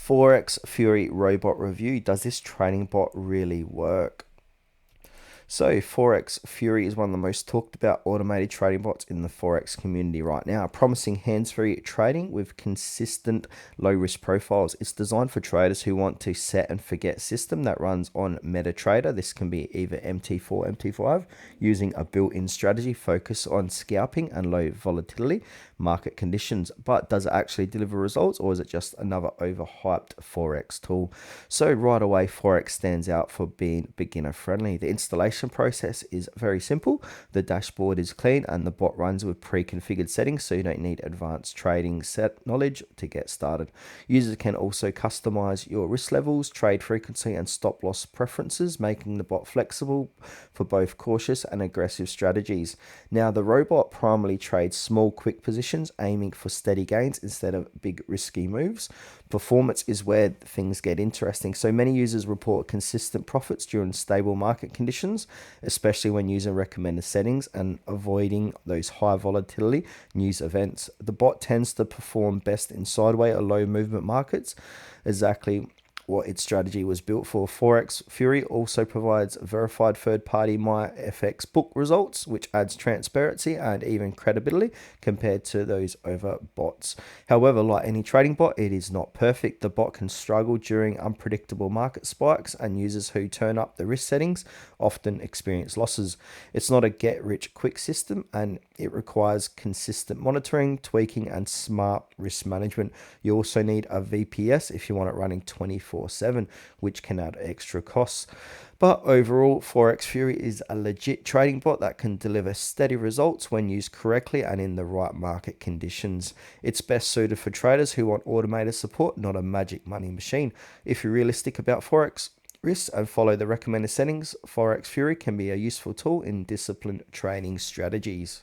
Forex Fury robot review. Does this trading bot really work? So, Forex Fury is one of the most talked about automated trading bots in the Forex community right now, promising hands free trading with consistent low risk profiles. It's designed for traders who want to set and forget system that runs on MetaTrader. This can be either MT4, MT5, using a built in strategy focused on scalping and low volatility market conditions. But does it actually deliver results, or is it just another overhyped Forex tool? So, right away, Forex stands out for being beginner friendly. The installation process is very simple. The dashboard is clean and the bot runs with pre-configured settings, so you don't need advanced trading set knowledge to get started. Users can also customize your risk levels, trade frequency, and stop loss preferences, making the bot flexible for both cautious and aggressive strategies. Now, the robot primarily trades small quick positions, aiming for steady gains instead of big risky moves. Performance is where things get interesting. So many users report consistent profits during stable market conditions, especially when using recommended settings and avoiding those high volatility news events. The bot tends to perform best in sideways or low movement markets, exactly what its strategy was built for. Forex Fury also provides verified third-party MyFX book results, which adds transparency and even credibility compared to those over bots. However, like any trading bot, it is not perfect. The bot can struggle during unpredictable market spikes, and users who turn up the risk settings often experience losses. It's not a get-rich-quick system, and it requires consistent monitoring, tweaking, and smart risk management. You also need a VPS if you want it running 24/7, which can add extra costs. But overall, Forex Fury is a legit trading bot that can deliver steady results when used correctly and in the right market conditions. It's best suited for traders who want automated support, not a magic money machine. If you're realistic about Forex risks and follow the recommended settings, Forex Fury can be a useful tool in disciplined trading strategies.